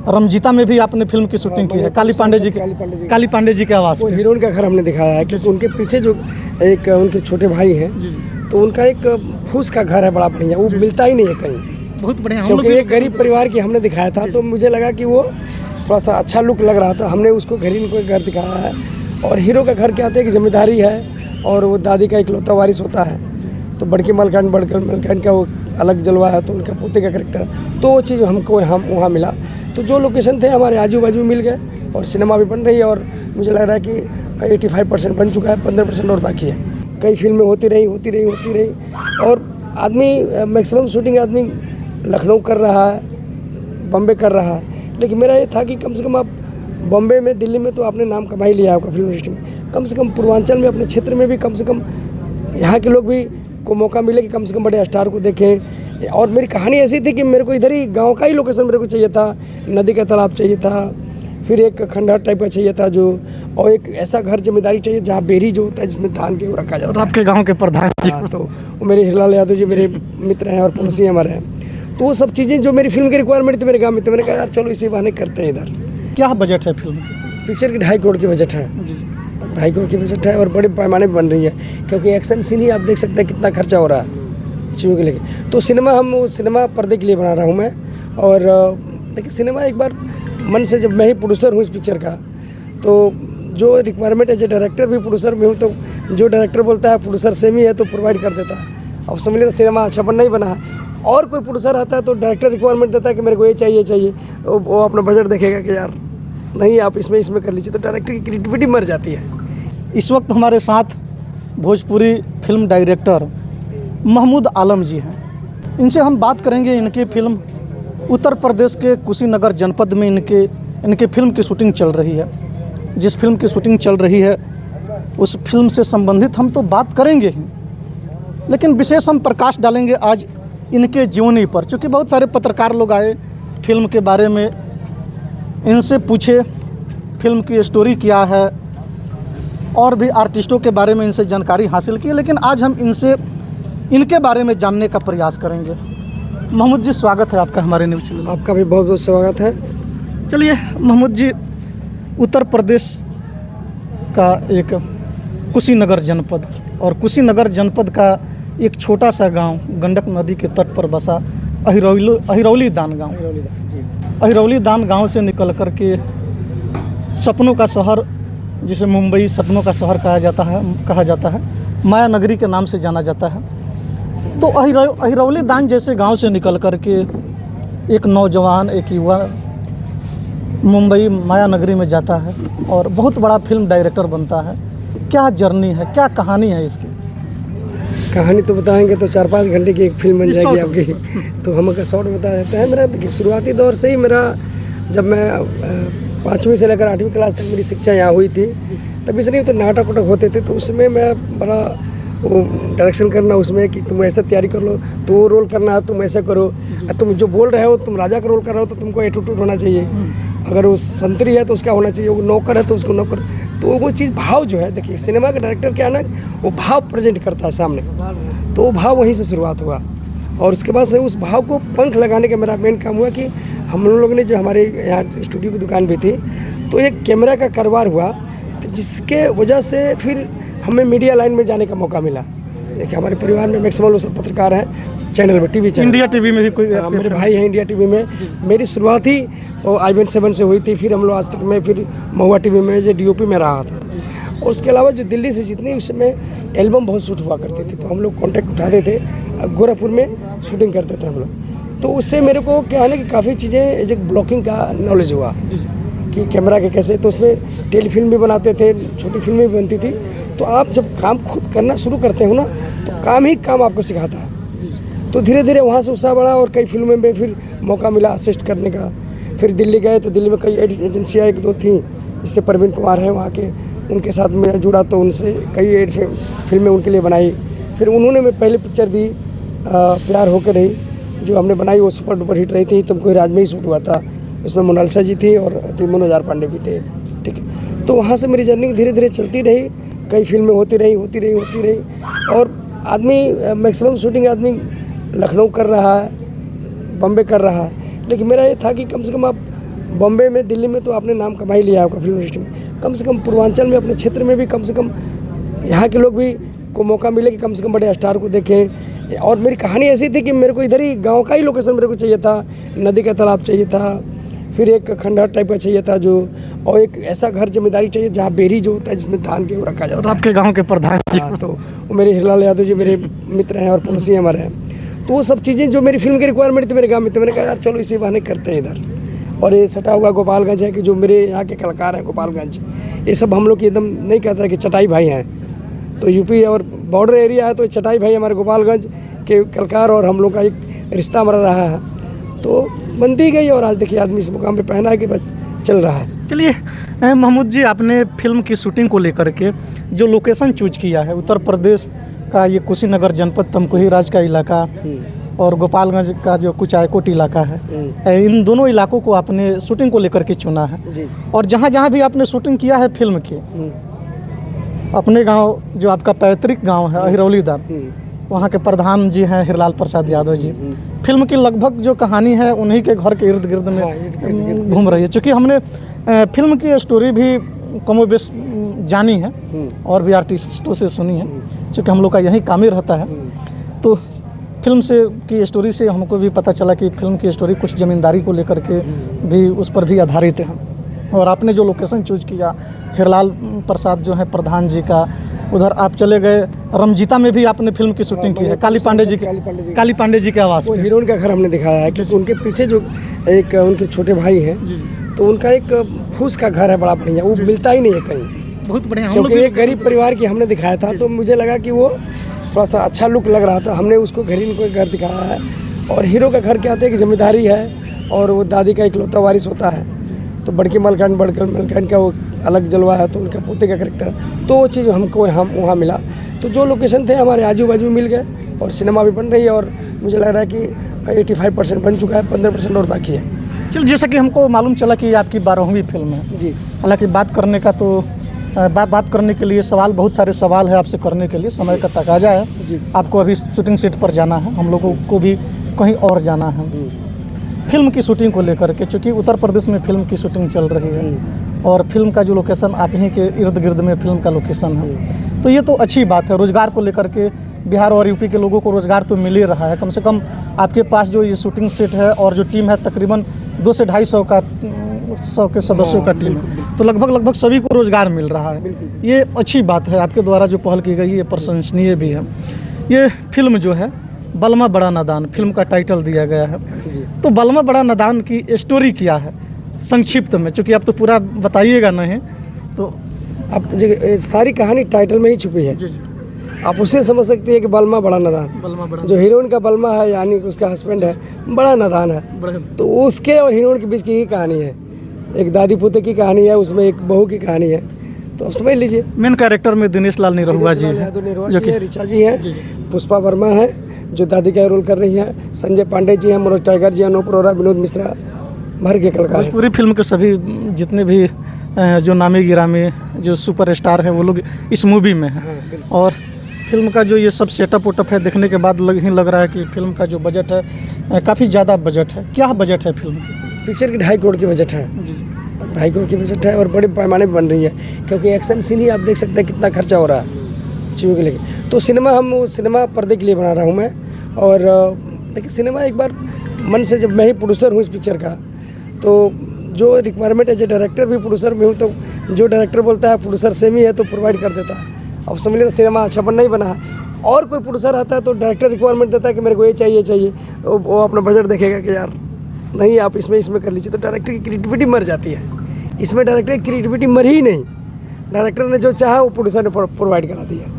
रमजीता में भी आपने फिल्म की शूटिंग की है, काली पांडे जी के आवाज़ वो पे। हीरोइन का घर हमने दिखाया है, क्योंकि उनके पीछे जो एक उनके छोटे भाई हैं, तो उनका एक फूस का घर है बड़ा बढ़िया, वो मिलता ही नहीं है कहीं। बहुत बढ़िया। हम लोग क्योंकि भी एक गरीब परिवार की हमने दिखाया था, तो मुझे लगा कि वो थोड़ा सा अच्छा लुक लग रहा था, हमने उसको गरीब को घर दिखाया है। और हीरो का घर क्या होता है कि जिम्मेदारी है, और वो दादी का इकलौता वारिस होता है, तो बड़की मलकान का वो अलग जलवा है, तो उनका पोते का करेक्टर, तो वो चीज़ हमको वहाँ मिला। तो जो लोकेशन थे हमारे आजू बाजू मिल गए, और सिनेमा भी बन रही है, और मुझे लग रहा है कि 85% बन चुका है, 15% और बाकी है। कई फिल्में होती रही, और आदमी मैक्सिमम शूटिंग आदमी लखनऊ कर रहा है, बम्बे कर रहा है, लेकिन मेरा ये था कि कम से कम आप बॉम्बे में, दिल्ली में तो आपने नाम कमा ही लिया आपका फिल्म इंडस्ट्री में, कम से कम पूर्वांचल में अपने क्षेत्र में भी कम से कम यहाँ के लोग भी को मौका मिले कि कम से कम बड़े स्टार को देखें। और मेरी कहानी ऐसी थी कि मेरे को इधर ही गांव का ही लोकेशन मेरे को चाहिए था, नदी का तालाब चाहिए था, फिर एक खंडहर टाइप का चाहिए था जो, और एक ऐसा घर जिम्मेदारी चाहिए जहाँ बेरी जो होता है जिसमें धान के वो रखा जाता है। आपके गाँव के प्रधान जी। हाँ, तो वो मेरे हिरलाल यादव जी मेरे मित्र हैं और पड़ोसी हमारे हैं, तो वो सब चीज़ें जो मेरी फिल्म की रिक्वायरमेंट थी मेरे गाँव में, तो मैंने कहा यार चलो इसी बहाने करते हैं इधर। क्या बजट है फिल्म की? पिक्चर की 2.5 करोड़ की बजट है, 2.5 करोड़ की बजट है, और बड़े पैमाने पर बन रही है, क्योंकि एक्शन सीन ही आप देख सकते हैं कितना खर्चा हो रहा है चीज़ों के लेके। तो सिनेमा पर्दे के लिए बना रहा हूँ मैं। और देखिए सिनेमा एक बार मन से, जब मैं ही प्रोड्यूसर हूँ इस पिक्चर का, तो जो रिक्वायरमेंट है, जो डायरेक्टर भी प्रोड्यूसर में हूँ, तो जो डायरेक्टर बोलता है प्रोड्यूसर सेम ही है तो प्रोवाइड कर देता है। अब समझ लीजिए सिनेमा अच्छा बनना ही बना है, और कोई प्रोड्यूसर आता है तो डायरेक्टर रिक्वायरमेंट देता है कि मेरे को ये चाहिए, वो अपना बजट देखेगा कि यार नहीं आप इसमें कर लीजिए, तो डायरेक्टर की क्रिएटिविटी मर जाती है। इस वक्त हमारे साथ भोजपुरी फिल्म डायरेक्टर महमूद आलम जी हैं। इनसे हम बात करेंगे। इनकी फिल्म उत्तर प्रदेश के कुशीनगर जनपद में इनके फिल्म की शूटिंग चल रही है। जिस फिल्म की शूटिंग चल रही है उस फिल्म से संबंधित हम तो बात करेंगे ही, लेकिन विशेष हम प्रकाश डालेंगे आज इनके जीवनी पर, क्योंकि बहुत सारे पत्रकार लोग आए, फिल्म के बारे में इनसे पूछे, फिल्म की स्टोरी क्या है, और भी आर्टिस्टों के बारे में इनसे जानकारी हासिल की, लेकिन आज हम इनके बारे में जानने का प्रयास करेंगे। महमूद जी, स्वागत है आपका हमारे न्यूज़ चैनल। आपका भी बहुत बहुत स्वागत है। चलिए महमूद जी, उत्तर प्रदेश का एक कुशीनगर जनपद, और कुशीनगर जनपद का एक छोटा सा गांव गंडक नदी के तट पर बसा अहिरौली दान गांव। अहिरौली दान गांव से निकल कर के सपनों का शहर, जिसे मुंबई सपनों का शहर कहा जाता है, माया नगरी के नाम से जाना जाता है। तो अहिरौली दान जैसे गांव से निकल कर के एक नौजवान, एक युवा मुंबई माया नगरी में जाता है और बहुत बड़ा फिल्म डायरेक्टर बनता है। क्या जर्नी है, क्या कहानी है इसकी? कहानी तो बताएंगे तो 4-5 घंटे की एक फिल्म बन जाएगी आपकी, तो हम शॉर्ट बता देते हैं। मेरा देखिए शुरुआती दौर से ही जब मैं 5वीं से लेकर 8वीं क्लास तक मेरी शिक्षा यहाँ हुई थी, तभी से नहीं तो नाटक वाटक होते थे, तो उसमें मैं बड़ा वो डायरेक्शन करना, उसमें कि तुम ऐसा तैयारी कर लो, तो वो रोल करना है तुम ऐसा करो, तुम जो बोल रहे हो तुम राजा का रोल कर रहे हो तो तुमको एटीट्यूड होना चाहिए, अगर वो संतरी है तो उसका होना चाहिए, वो नौकर है तो उसको नौकर, तो वो चीज़ भाव जो है, देखिए सिनेमा का डायरेक्टर क्या है ना, वो भाव प्रेजेंट करता है सामने, तो वो भाव वहीं से शुरुआत हुआ। और उसके बाद से उस भाव को पंख लगाने का मेरा मेन काम हुआ कि हम लोगों ने, जो हमारे यहाँ स्टूडियो की दुकान भी थी, तो एक कैमरा का कारोबार हुआ, तो जिसके वजह से फिर हमें मीडिया लाइन में जाने का मौका मिला। देखिए हमारे परिवार में मैक्सिमम लोग सब पत्रकार हैं, चैनल में, टीवी चैनल, इंडिया टीवी में भी कोई मेरे भाई हैं इंडिया टीवी में। मेरी शुरुआत ही IBN7 से हुई थी, फिर हम लोग आज तक में, फिर महुआ टीवी में जो DOP में रहा था। और उसके अलावा जो दिल्ली से जितनी उस समय एल्बम बहुत शूट हुआ करती थी, तो हम लोग कॉन्टैक्ट उठाते थे, गोरखपुर में शूटिंग करते थे हम लोग। तो उससे मेरे को क्या है ना कि काफ़ी चीज़ें एक ब्लॉकिंग का नॉलेज हुआ कि कैमरा के कैसे, तो उसमें टेलीफिल्म भी बनाते थे, छोटी फिल्में भी बनती थी। तो आप जब काम खुद करना शुरू करते हो ना, तो काम ही काम आपको सिखाता है। तो धीरे धीरे वहाँ से उत्साह बढ़ा और कई फिल्मों में फिर मौका मिला असिस्ट करने का। फिर दिल्ली गए तो दिल्ली में कई एजेंसियाँ 1-2 थी, जिससे प्रवीण कुमार हैं वहाँ के, उनके साथ मैं जुड़ा, तो उनसे कई फिल्में उनके लिए बनाई। फिर उन्होंने मैं पहली पिक्चर दी प्यार होकर रही, जो हमने बनाई, वो सुपर डुपर हिट रही थी, तुमको राज में ही शूट हुआ था, उसमें मोनालिसा जी थी और मनोज आर पांडे भी थे, ठीक है। तो वहाँ से मेरी जर्नी धीरे धीरे चलती रही, कई फिल्में होती रही और आदमी मैक्सिमम शूटिंग आदमी लखनऊ कर रहा है, बम्बे कर रहा है, लेकिन मेरा ये था कि कम से कम आप बॉम्बे में, दिल्ली में तो आपने नाम कमा ही लिया आपका फिल्म इंडस्ट्री में। कम से कम पूर्वांचल में, अपने क्षेत्र में भी कम से कम यहाँ के लोग भी को मौका मिले कि कम से कम बड़े स्टार को देखें। और मेरी कहानी ऐसी थी कि मेरे को इधर ही गांव का ही लोकेशन मेरे को चाहिए था, नदी का तालाब चाहिए था, फिर एक खंडहर टाइप का चाहिए था जो, और एक ऐसा घर जमींदारी चाहिए जहाँ बेरी जो होता है जिसमें धान गेहूँ रखा जाता है। आपके गाँव के प्रधान जी। हाँ, तो वो मेरे हिरलाल यादव जी मेरे मित्र हैं और पड़ोसी हमारे हैं। तो वो सब चीज़ें जो मेरी फिल्म की रिक्वायरमेंट थी मेरे गाँव में, तो मैंने कहा यार चलो इसी बहाने करते हैं इधर। और ये सटा हुआ गोपालगंज है कि जो मेरे यहाँ के कलाकार हैं गोपालगंज, ये सब हम लोग की एकदम नहीं कहता है कि चटाई भाई हैं, तो यूपी और बॉर्डर एरिया है, तो चटाई भाई हमारे गोपालगंज के कलाकार और हम लोग का एक रिश्ता हमारा रहा है, तो बनती गई। और आज देखिए आदमी इस मुकाम पे पहना है कि बस चल रहा है। चलिए महमूद जी, आपने फिल्म की शूटिंग को लेकर के जो लोकेशन चूज किया है, उत्तर प्रदेश का ये कुशीनगर जनपद तमकुही राज का इलाका और गोपालगंज का जो कुचायकोट इलाका है, इन दोनों इलाकों को आपने शूटिंग को लेकर के चुना है। और जहाँ जहाँ भी आपने शूटिंग किया है फिल्म की, अपने गांव जो आपका पैतृक गांव है अहिरौलीदार, वहाँ के प्रधान जी हैं हिरलाल प्रसाद यादव जी। फिल्म की लगभग जो कहानी है उन्हीं के घर के इर्द गिर्द में घूम रही है। चूँकि हमने फिल्म की स्टोरी भी कमोबेश जानी है और भी आर्टिस्टों से सुनी है, चूँकि हम लोग का यही काम ही रहता है। तो फिल्म से की स्टोरी से हमको भी पता चला कि फिल्म की स्टोरी कुछ ज़मींदारी को लेकर के भी उस पर भी आधारित है। और आपने जो लोकेशन चूज किया हिरलाल प्रसाद जो है प्रधान जी का, उधर आप चले गए रमजीता में भी आपने फिल्म की शूटिंग की है, काली पांडे जी के आवास वो पे। हीरोइन का घर हमने दिखाया है, क्योंकि उनके पीछे जो एक उनके छोटे भाई हैं, तो उनका एक फूस का घर है बड़ा बढ़िया, वो मिलता ही नहीं है कहीं, बहुत बढ़िया। क्योंकि एक गरीब परिवार की हमने दिखाया था, तो मुझे लगा कि वो थोड़ा सा अच्छा लुक लग रहा था, हमने उसको गरीब को एक घर दिखाया है। और हीरो का घर क्या होता है कि जिम्मेदारी है और वो दादी का इकलौता वारिस होता है, तो बड़की मलकान का वो अलग जलवा है, तो उनका पोते का करेक्टर, तो वो चीज़ हमको हम वहाँ मिला। तो जो लोकेशन थे हमारे आजू बाजू मिल गए, और सिनेमा भी बन रही है, और मुझे लग रहा है कि 85% बन चुका है, 15% और बाकी है। चल, जैसा कि हमको मालूम चला कि ये आपकी 12वीं फिल्म है जी। हालांकि बात करने का तो बात करने के लिए बहुत सारे सवाल है आपसे करने के लिए, समय का तकाजा है। जी। आपको अभी शूटिंग सेट पर जाना है, हम लोगों को भी कहीं और जाना है। फिल्म की शूटिंग को लेकर के, चूँकि उत्तर प्रदेश में फिल्म की शूटिंग चल रही है और फिल्म का जो लोकेशन आप ही के इर्द गिर्द में फिल्म का लोकेशन है, तो ये तो अच्छी बात है। रोज़गार को लेकर के बिहार और यूपी के लोगों को रोज़गार तो मिल ही रहा है। कम से कम आपके पास जो ये शूटिंग सेट है और जो टीम है, तकरीबन 200 से 250 के सदस्यों का टीम है, तो लगभग सभी को रोज़गार मिल रहा है। ये अच्छी बात है, आपके द्वारा जो पहल की गई ये प्रशंसनीय भी है। ये फिल्म जो है बलमा बड़ा नादान फिल्म का टाइटल दिया गया है, तो बलमा बड़ा नादान की स्टोरी क्या है संक्षिप्त में, चूँकि आप तो पूरा बताइएगा नहीं, तो आप सारी कहानी टाइटल में ही छुपी है। आप उससे समझ सकती है कि बलमा बड़ा नादान, जो हीरोइन का बलमा है यानी कि उसका हस्बैंड है, बड़ा नादान है, तो उसके और हीरोइन के बीच की ही कहानी है। एक दादी पोते की कहानी है, उसमें एक बहू की कहानी है, तो आप समझ लीजिए। मेन कैरेक्टर में दिनेश लाल निरहुआ जी हैं, ऋचा जी हैं, पुष्पा वर्मा है जो दादी का रोल कर रही है, संजय पांडे जी हैं, मनोज टाइगर जी, अनूप अरोरा, विनोद मिश्रा, भर के कलाकार हैं। पूरी फिल्म के सभी जितने भी जो नामी गिरामी जो सुपरस्टार हैं वो लोग इस मूवी में हैं। और फिल्म का जो ये सब सेटअप वेटअप है, देखने के बाद लग रहा है कि फिल्म का जो बजट है काफ़ी ज़्यादा बजट है। क्या बजट है फिल्म की? पिक्चर की 2.5 करोड़ की बजट है, 2.5 करोड़ की बजट है, और बड़े पैमाने पर बन रही है, क्योंकि एक्शन सीन ही आप देख सकते हैं कितना खर्चा हो रहा है चीज़ों के लिए। तो सिनेमा पर्दे के लिए बना रहा हूँ मैं। और देखिए, सिनेमा एक बार मन से, जब मैं ही प्रोड्यूसर हूँ इस पिक्चर का, तो जो रिक्वायरमेंट है, जो डायरेक्टर भी प्रोड्यूसर में हूँ, तो जो डायरेक्टर बोलता है प्रोड्यूसर सेम ही है तो प्रोवाइड कर देता है। अब समझ लीजिए सिनेमा अच्छा बन नहीं बना, और कोई प्रोड्यूसर आता है तो डायरेक्टर रिक्वायरमेंट देता है कि मेरे को ये चाहिए, वो अपना बजट देखेगा कि यार नहीं आप इसमें कर लीजिए, तो डायरेक्टर की क्रिएटिविटी मर जाती है। इसमें डायरेक्टर की क्रिएटिविटी मर ही नहीं, डायरेक्टर ने जो चाहा वो प्रोड्यूसर ने प्रोवाइड करा दिया।